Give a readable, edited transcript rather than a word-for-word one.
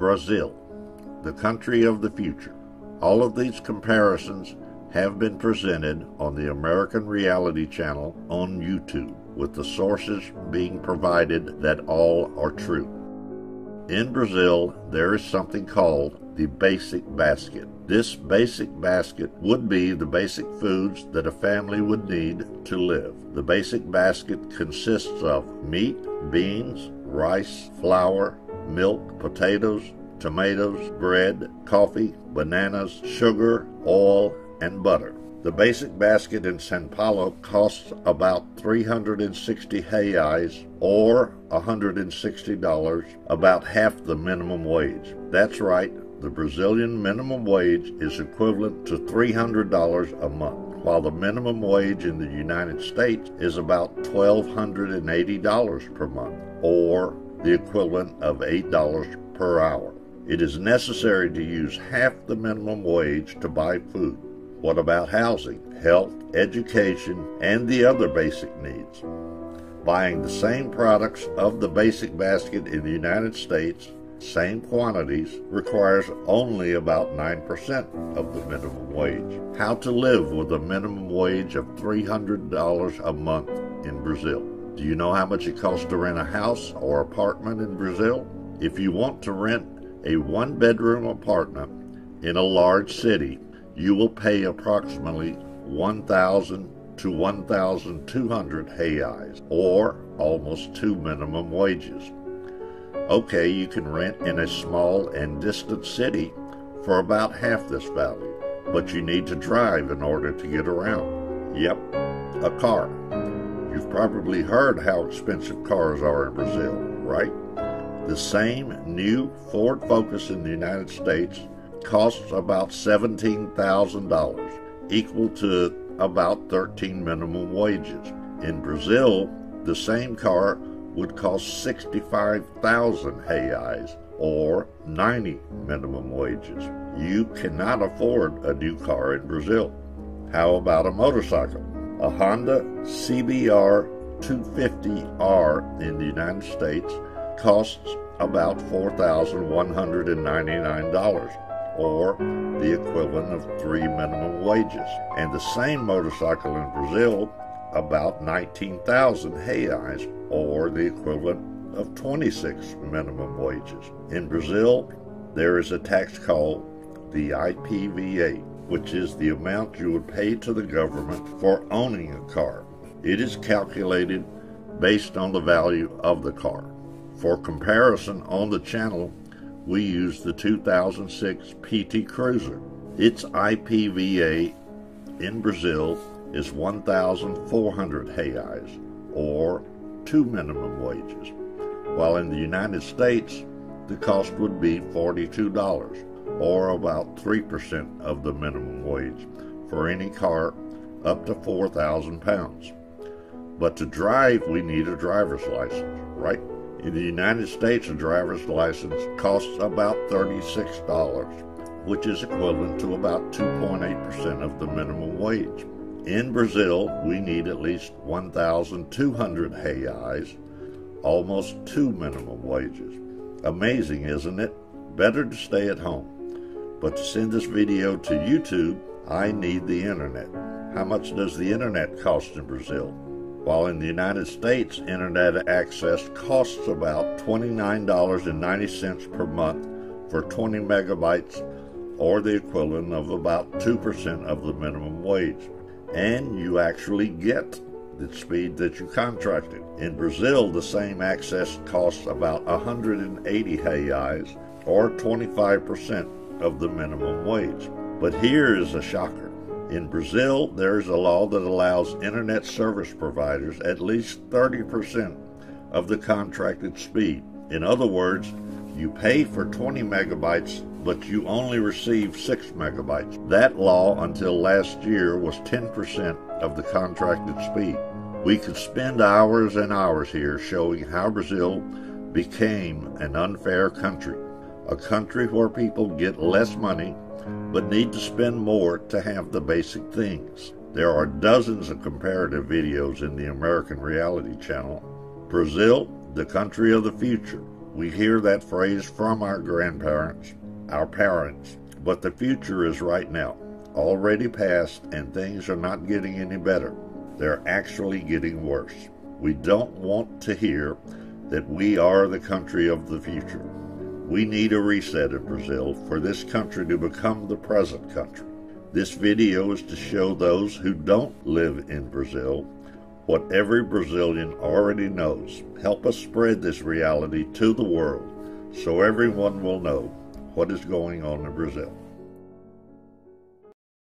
Brazil, the country of the future. All of these comparisons have been presented on the American Reality Channel on YouTube, with the sources being provided that all are true. In Brazil, there is something called the basic basket. This basic basket would be the basic foods that a family would need to live. The basic basket consists of meat, beans, rice, flour, milk, potatoes, tomatoes, bread, coffee, bananas, sugar, oil, and butter. The basic basket in Sao Paulo costs about 360 reais, or $160, about half the minimum wage. That's right, the Brazilian minimum wage is equivalent to $300 a month, while the minimum wage in the United States is about $1,280 per month, or the equivalent of $8 per hour. It is necessary to use half the minimum wage to buy food. What about housing, health, education, and the other basic needs? Buying the same products of the basic basket in the United States, same quantities, requires only about 9% of the minimum wage. How to live with a minimum wage of $300 a month in Brazil? Do you know how much it costs to rent a house or apartment in Brazil? If you want to rent a one-bedroom apartment in a large city, you will pay approximately 1,000 to 1,200 reais, or almost 2 minimum wages. Okay, you can rent in a small and distant city for about half this value, but you need to drive in order to get around. Yep, a car. You've probably heard how expensive cars are in Brazil, right? The same new Ford Focus in the United States costs about $17,000, equal to about 13 minimum wages. In Brazil, the same car would cost 65,000 reais, or 90 minimum wages. You cannot afford a new car in Brazil. How about a motorcycle? A Honda CBR 250R in the United States costs about $4,199, or the equivalent of 3 minimum wages. And the same motorcycle in Brazil, about 19,000 reais, or the equivalent of 26 minimum wages. In Brazil, there is a tax called the IPVA, which is the amount you would pay to the government for owning a car. It is calculated based on the value of the car. For comparison, on the channel, we use the 2006 PT Cruiser. Its IPVA in Brazil is 1,400 reais, or 2 minimum wages, while in the United States, the cost would be $42, or about 3% of the minimum wage, for any car up to 4,000 pounds. But to drive, we need a driver's license, right? In the United States, a driver's license costs about $36, which is equivalent to about 2.8% of the minimum wage. In Brazil, we need at least 1,200 reais, almost 2 minimum wages. Amazing, isn't it? Better to stay at home. But to send this video to YouTube, I need the internet. How much does the internet cost in Brazil? While in the United States, internet access costs about $29.90 per month for 20 megabytes, or the equivalent of about 2% of the minimum wage. And you actually get the speed that you contracted. In Brazil, the same access costs about 180 reais, or 25% of the minimum wage. But here is a shocker. In Brazil, there is a law that allows internet service providers at least 30% of the contracted speed. In other words, you pay for 20 megabytes, but you only receive 6 megabytes. That law, until last year, was 10% of the contracted speed. We could spend hours and hours here showing how Brazil became an unfair country, a country where people get less money but need to spend more to have the basic things. There are dozens of comparative videos in the American Reality Channel. Brazil, the country of the future. We hear that phrase from our grandparents, our parents, but the future is right now, already past, and things are not getting any better. They're actually getting worse. We don't want to hear that we are the country of the future. We need a reset in Brazil for this country to become the present country. This video is to show those who don't live in Brazil what every Brazilian already knows. Help us spread this reality to the world so everyone will know what is going on in Brazil.